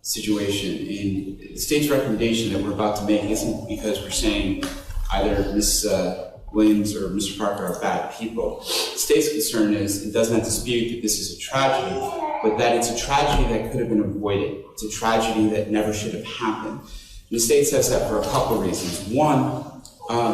situation. And the state's recommendation that we're about to make isn't because we're saying either Ms. Williams or Mr. Parker are bad people. The state's concern is it doesn't dispute that this is a tragedy, but that it's a tragedy that could have been avoided. It's a tragedy that never should have happened. And the state says that for a couple of reasons. One,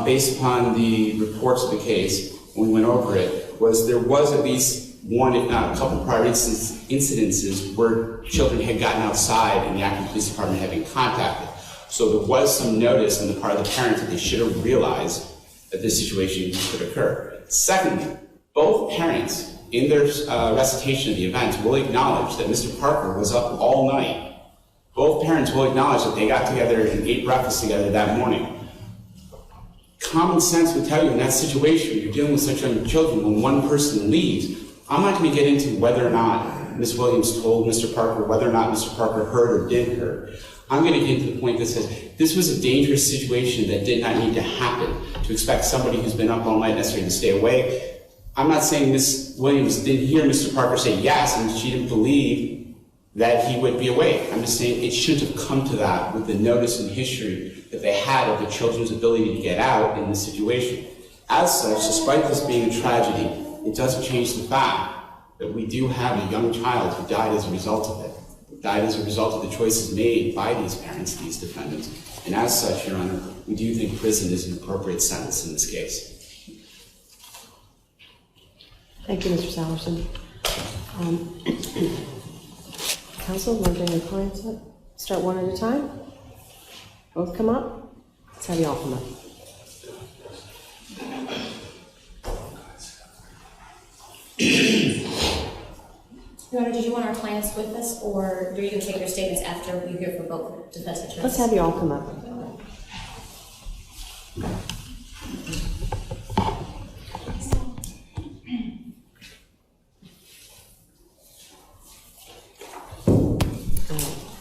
based upon the reports of the case, when we went over it, was there was at least one, if not a couple prior incidences where children had gotten outside and the Akron Police Department had been contacted. So there was some notice on the part of the parents that they should have realized that this situation could occur. Secondly, both parents in their recitation of the events will acknowledge that Mr. Parker was up all night. Both parents will acknowledge that they got together and ate breakfast together that morning. Common sense would tell you in that situation, you're dealing with such young children, when one person leaves, I'm not going to get into whether or not Ms. Williams told Mr. Parker, whether or not Mr. Parker heard or did hear. I'm going to get to the point that says this was a dangerous situation that did not need to happen. To expect somebody who's been up all night necessarily to stay awake. I'm not saying Ms. Williams didn't hear Mr. Parker say yes and she didn't believe that he would be awake. I'm just saying it shouldn't have come to that with the notice and history that they had of the children's ability to get out in this situation. As such, despite this being a tragedy, it doesn't change the fact that we do have a young child who died as a result of it. Died as a result of the choices made by these parents, these defendants. And as such, Your Honor, we do think prison is an appropriate sentence in this case. Thank you, Mr. Sallerson. Counsel, want to bring your clients up? Start one at a time? Both come up? Let's have you all come up. Your Honor, did you want our clients with us, or are you going to take their statements after you hear from both defense attorneys? Let's have you all come up.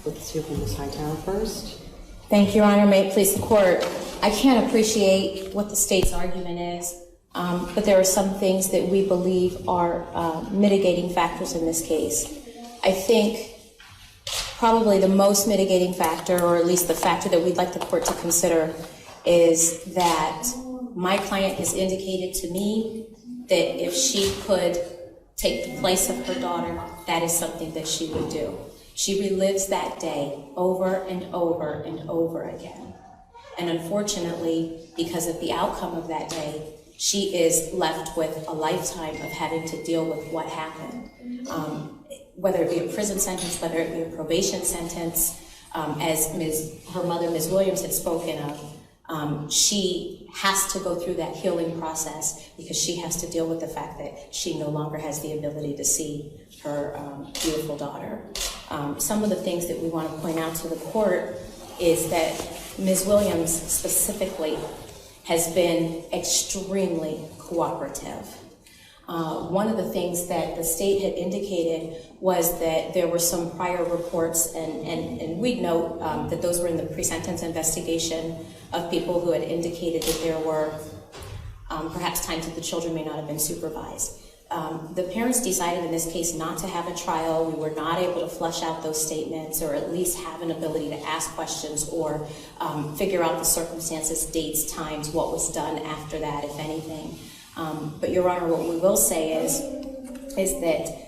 Let's hear from Ms. Hightower first. Thank you, Your Honor. May it please the court. I can't appreciate what the state's argument is, but there are some things that we believe are mitigating factors in this case. I think probably the most mitigating factor, or at least the factor that we'd like the court to consider, is that my client has indicated to me that if she could take the place of her daughter, that is something that she would do. She relives that day over and over and over again. And unfortunately, because of the outcome of that day, she is left with a lifetime of having to deal with what happened. Whether it be a prison sentence, whether it be a probation sentence, as her mother, Ms. Williams, had spoken of, she has to go through that healing process because she has to deal with the fact that she no longer has the ability to see her beautiful daughter. Some of the things that we want to point out to the court is that Ms. Williams specifically has been extremely cooperative. One of the things that the state had indicated was that there were some prior reports, and we'd note that those were in the pre-sentence investigation of people who had indicated that there were perhaps times that the children may not have been supervised. The parents decided in this case not to have a trial. We were not able to flesh out those statements or at least have an ability to ask questions or figure out the circumstances, dates, times, what was done after that, if anything. But Your Honor, what we will say is that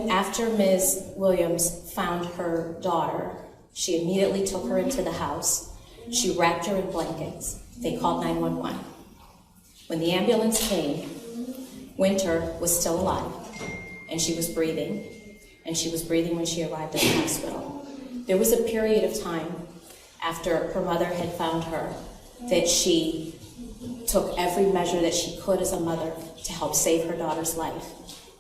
after Ms. Williams found her daughter, she immediately took her into the house. She wrapped her in blankets. They called 911. When the ambulance came, Winter was still alive, and she was breathing, and she was breathing when she arrived at the hospital. There was a period of time after her mother had found her that she took every measure that she could as a mother to help save her daughter's life.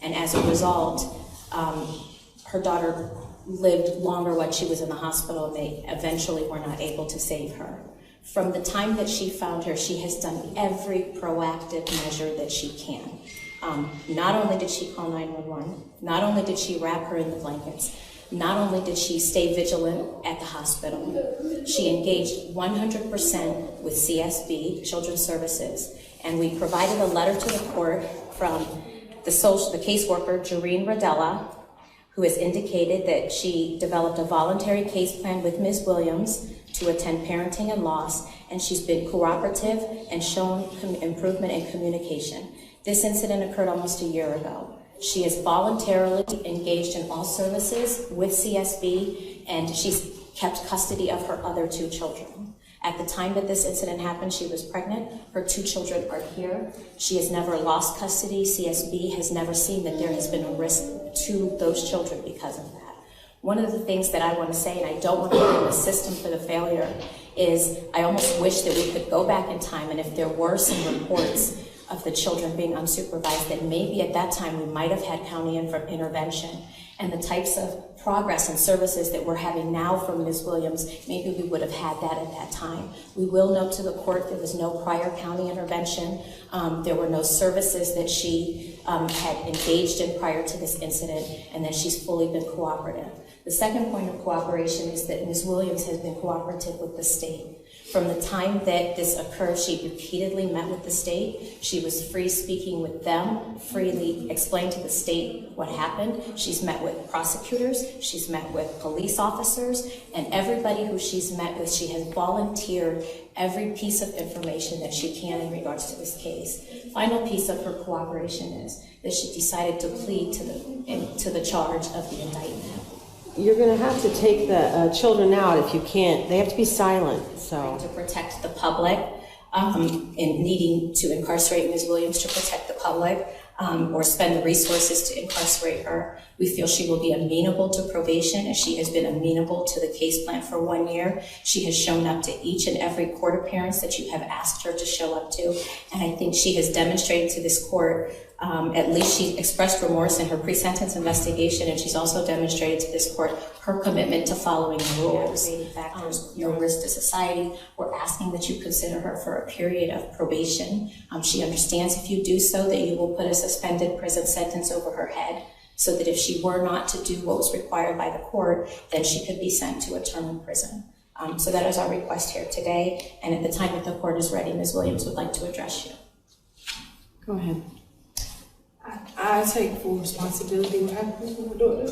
And as a result, her daughter lived longer when she was in the hospital, and they eventually were not able to save her. From the time that she found her, she has done every proactive measure that she can. Not only did she call 911, not only did she wrap her in the blankets, not only did she stay vigilant at the hospital, she engaged 100% with CSB, Children's Services, and we provided a letter to the court from the caseworker, Jareen Radella, who has indicated that she developed a voluntary case plan with Ms. Williams to attend parenting and loss, and she's been cooperative and shown improvement in communication. This incident occurred almost a year ago. She is voluntarily engaged in all services with CSB, and she's kept custody of her other 2 children. At the time that this incident happened, she was pregnant. Her 2 children are here. She has never lost custody. CSB has never seen that there has been a risk to those children because of that. One of the things that I want to say, and I don't want to blame the system for the failure, is I almost wish that we could go back in time, and if there were some reports of the children being unsupervised, that maybe at that time we might have had county intervention, and the types of progress and services that we're having now from Ms. Williams, maybe we would have had that at that time. We will note to the court there was no prior county intervention. There were no services that she had engaged in prior to this incident, and that she's fully been cooperative. The second point of cooperation is that Ms. Williams has been cooperative with the state. From the time that this occurred, she repeatedly met with the state. She was free speaking with them, freely explained to the state what happened. She's met with prosecutors, she's met with police officers, and everybody who she's met with, she has volunteered every piece of information that she can in regards to this case. Final piece of her cooperation is that she decided to plead to the charge of the indictment. You're going to have to take the children out if you can't. They have to be silent. So to protect the public, and needing to incarcerate Ms. Williams to protect the public, or spend the resources to incarcerate her. We feel she will be amenable to probation, as she has been amenable to the case plan for 1 year. She has shown up to each and every court appearance that you have asked her to show up to, and I think she has demonstrated to this court, at least she expressed remorse in her pre-sentence investigation, and she's also demonstrated to this court her commitment to following the rules. Factors, no risk to society. We're asking that you consider her for a period of probation. She understands if you do so that you will put a suspended prison sentence over her head, so that if she were not to do what was required by the court, then she could be sent to a term in prison. So that is our request here today, and at the time that the court is ready, Ms. Williams would like to address you. go ahead. I take full responsibility for what happened to my daughter.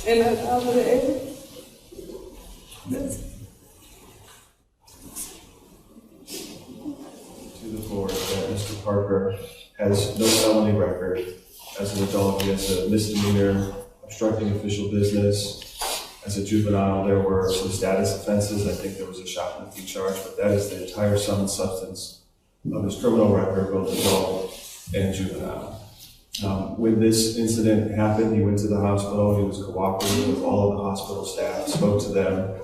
And I would have to the court that Mr. Parker has no felony record. As an adult, he has a misdemeanor, obstructing official business. As a juvenile, there were some status offenses. I think there was a shoplifting charge, but that is the entire sum and substance of his criminal record, both adult and juvenile. When this incident happened, he went to the hospital. He was cooperative with all of the hospital staff, spoke to them.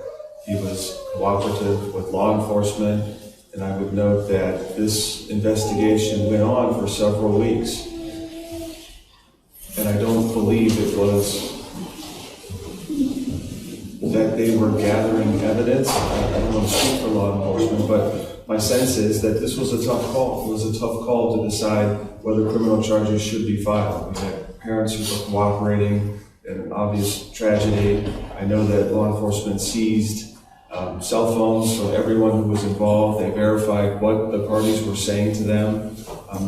He was cooperative with law enforcement. And I would note that this investigation went on for several weeks. And I don't believe it was that they were gathering evidence. I don't want to speak for law enforcement, but my sense is that this was a tough call. It was a tough call to decide whether criminal charges should be filed. We had parents who were cooperating in an obvious tragedy. I know that law enforcement seized cell phones from everyone who was involved. They verified what the parties were saying to them.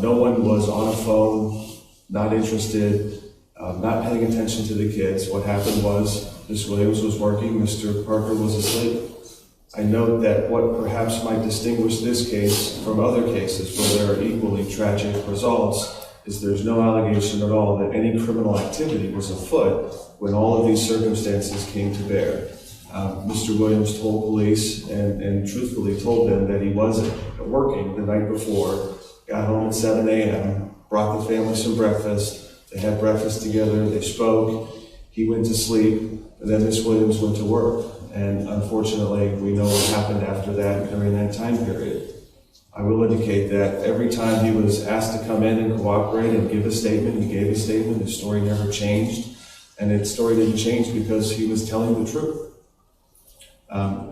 No one was on a phone, not interested, not paying attention to the kids. What happened was Ms. Williams was working, Mr. Parker was asleep. I note that what perhaps might distinguish this case from other cases where there are equally tragic results is there's no allegation at all that any criminal activity was afoot when all of these circumstances came to bear. Mr. Williams told police and truthfully told them that he wasn't working the night before, got home at 7 a.m., brought the family some breakfast, they had breakfast together, they spoke, he went to sleep, and then Ms. Williams went to work. And unfortunately, we know what happened after that during that time period. I will indicate that every time he was asked to come in and cooperate and give a statement, he gave a statement. His story never changed. And his story didn't change because he was telling the truth.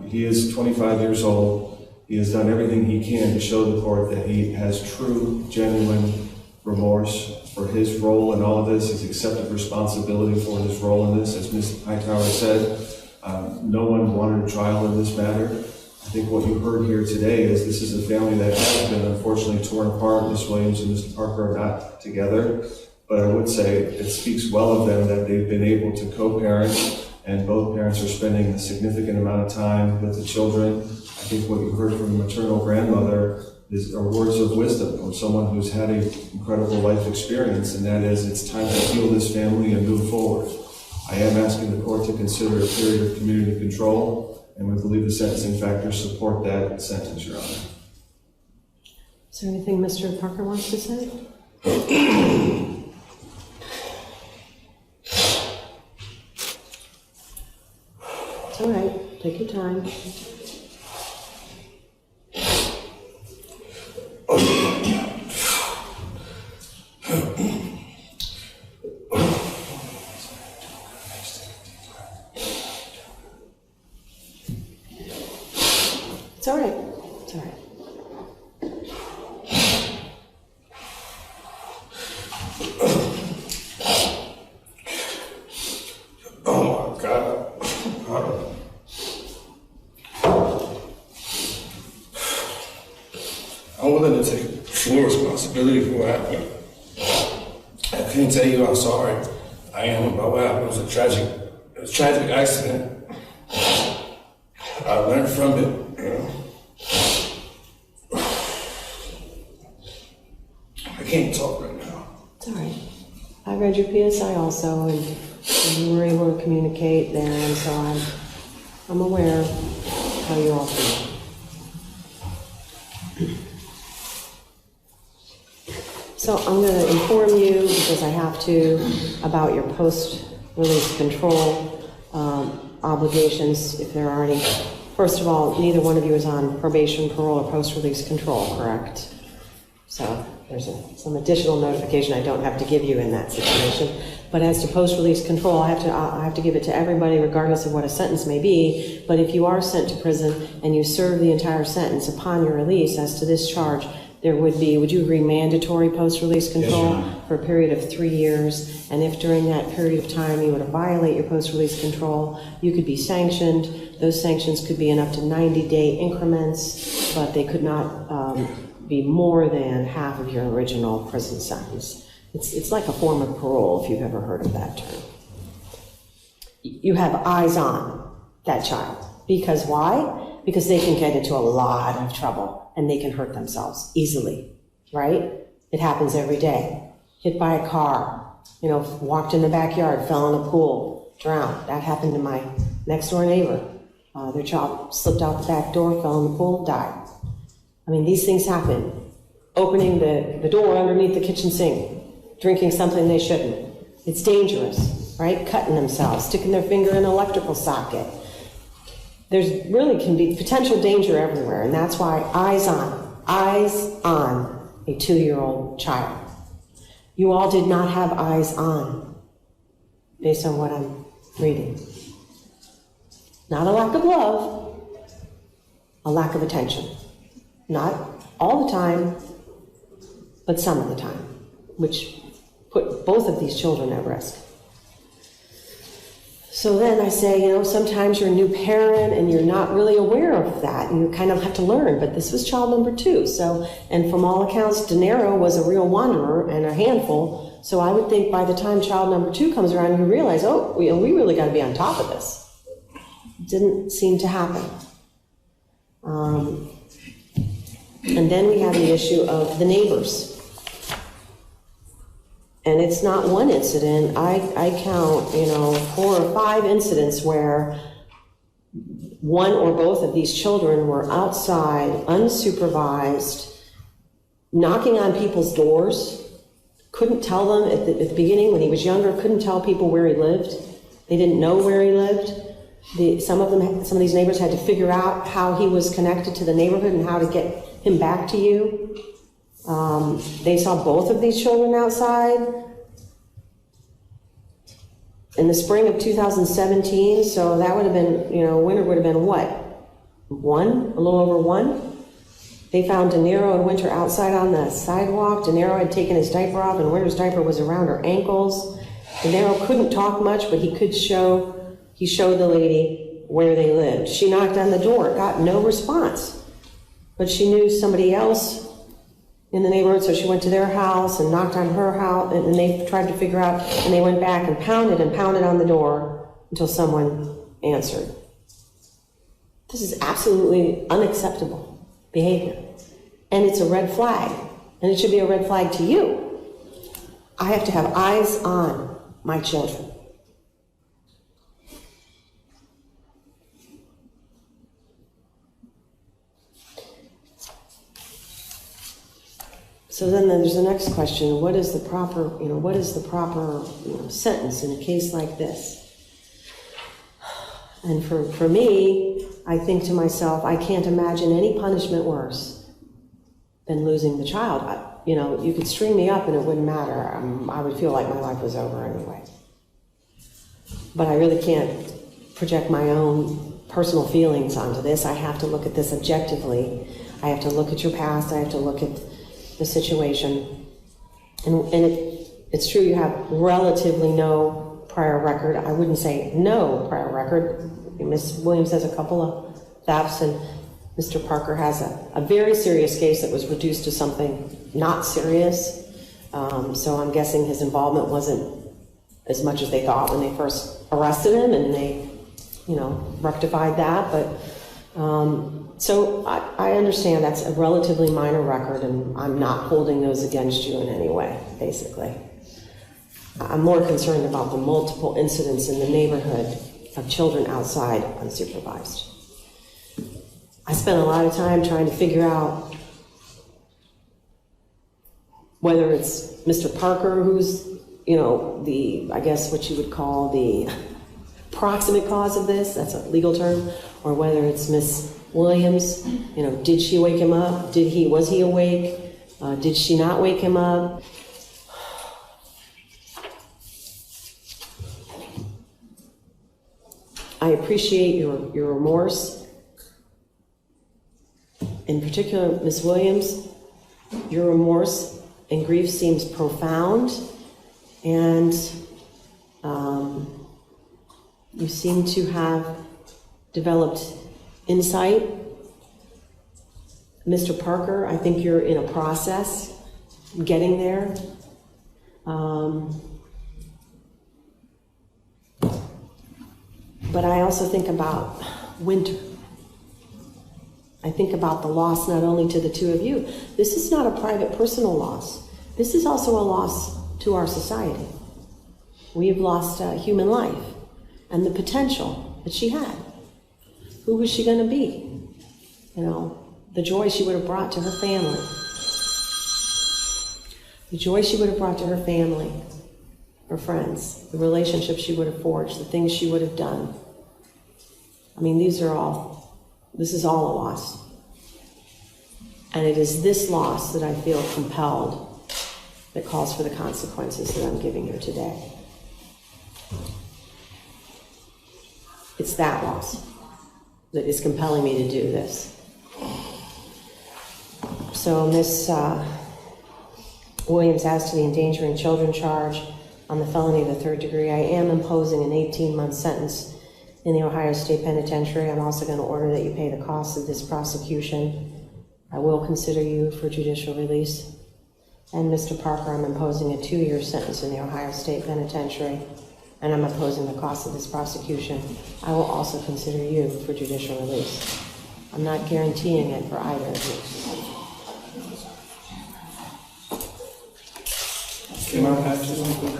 He is 25 years old. He has done everything he can to show the court that he has true, genuine remorse for his role in all of this. He's accepted responsibility for his role in this. As Ms. Hightower said, no one wanted a trial in this matter. I think what you heard here today is this is a family that has been unfortunately torn apart. Ms. Williams and Mr. Parker are not together. But I would say it speaks well of them that they've been able to co-parent, and both parents are spending a significant amount of time with the children. I think what you heard from the maternal grandmother are words of wisdom from someone who's had an incredible life experience, and that is, it's time to heal this family and move forward. I am asking the court to consider a period of community control, and we believe the sentencing factors support that sentence, Your Honor. Is there anything Mr. Parker wants to say? It's all right. Take your time. It's all right. It's all right. Oh my God. I'm willing to take full responsibility for what happened. I can't tell you how sorry I am about what happened. It was a tragic accident. I learned from it, you know. I can't talk right now. It's all right. I read your PSI also, and you were able to communicate there, and so I'm aware of how you all feel. So I'm going to inform you, because I have to, about your post-release control obligations, if there are any. First of all, neither one of you is on probation, parole, or post-release control, correct? So there's some additional notification I don't have to give you in that situation. But as to post-release control, I have to give it to everybody regardless of what a sentence may be. But if you are sent to prison and you serve the entire sentence upon your release, as to this charge, there would be, would you agree, mandatory post-release control? Yes, for a period of 3 years. And if during that period of time you were to violate your post-release control, you could be sanctioned. Those sanctions could be in up to 90-day increments, but they could not be more than half of your original prison sentence. It's like a form of parole, if you've ever heard of that term. You have eyes on that child. Because why? Because they can get into a lot of trouble and they can hurt themselves easily, right? It happens every day. Hit by a car, walked in the backyard, fell in a pool, drowned. That happened to my next door neighbor. Their child slipped out the back door, fell in the pool, died. I mean, these things happen. Opening the door underneath the kitchen sink, drinking something they shouldn't. It's dangerous, right? Cutting themselves, sticking their finger in an electrical socket. There's really can be potential danger everywhere, and that's why eyes on a 2-year-old child. You all did not have eyes on, based on what I'm reading. Not a lack of love, a lack of attention. Not all the time, but some of the time, which put both of these children at risk. So then I say, sometimes you're a new parent and you're not really aware of that, and you kind of have to learn, but this was child number 2. So, and from all accounts, De Niro was a real wanderer and a handful, so I would think by the time child number 2 comes around, you realize, we really got to be on top of this. It didn't seem to happen. And then we have the issue of the neighbors. And it's not one incident. I count, 4 or 5 incidents where one or both of these children were outside, unsupervised, knocking on people's doors. Couldn't tell them at the beginning when he was younger, couldn't tell people where he lived. They didn't know where he lived. Some of these neighbors had to figure out how he was connected to the neighborhood and how to get him back to you. They saw both of these children outside in the spring of 2017, so that would have been, winter would have been what? 1? A little over 1? They found De Niro and Winter outside on the sidewalk. De Niro had taken his diaper off and Winter's diaper was around her ankles. De Niro couldn't talk much, but he showed the lady where they lived. She knocked on the door, got no response, but she knew somebody else in the neighborhood, so she went to their house and knocked on her house, and they tried to figure out, and they went back and pounded on the door until someone answered. This is absolutely unacceptable behavior. And it's a red flag, and it should be a red flag to you. I have to have eyes on my children. So then there's the next question: what is the proper, sentence in a case like this? And for me, I think to myself, I can't imagine any punishment worse than losing the child. You could string me up and it wouldn't matter. I would feel like my life was over anyway. But I really can't project my own personal feelings onto this. I have to look at this objectively. I have to look at your past. I have to look at the situation. And it's true you have relatively no prior record. I wouldn't say no prior record. Ms. Williams has a couple of thefts, and Mr. Parker has a very serious case that was reduced to something not serious. So I'm guessing his involvement wasn't as much as they thought when they first arrested him, and they, rectified that. But so I understand that's a relatively minor record, and I'm not holding those against you in any way, basically. I'm more concerned about the multiple incidents in the neighborhood of children outside unsupervised. I spent a lot of time trying to figure out whether it's Mr. Parker who's, I guess what you would call the proximate cause of this, that's a legal term, or whether it's Miss Williams. Did she wake him up? Was he awake? Did she not wake him up? I appreciate your remorse. In particular, Ms. Williams, your remorse and grief seems profound, and you seem to have developed insight. Mr. Parker, I think you're in a process getting there. But I also think about Winter. I think about the loss not only to the two of you. This is not a private, personal loss. This is also a loss to our society. We've lost a human life and the potential that she had. Who was she going to be? The joy she would have brought to her family. The joy she would have brought to her family, her friends, the relationships she would have forged, the things she would have done. This is all a loss. And it is this loss that I feel compelled, that calls for the consequences that I'm giving you today. It's that loss that is compelling me to do this. So Ms. Williams, as to the endangering children charge on the felony of the third degree, I am imposing an 18-month sentence in the Ohio State Penitentiary. I'm also going to order that you pay the costs of this prosecution. I will consider you for judicial release. And Mr. Parker, I'm imposing a 2-year sentence in the Ohio State Penitentiary, and I'm imposing the cost of this prosecution. I will also consider you for judicial release. I'm not guaranteeing it for either of you. Can I ask you something?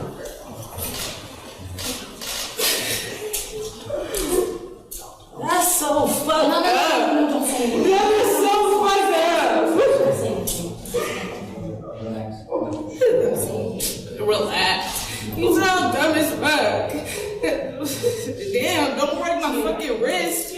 That's so fucked up. That is so fucked up. Relax. You sound dumb as fuck. Damn, don't break my fucking wrist.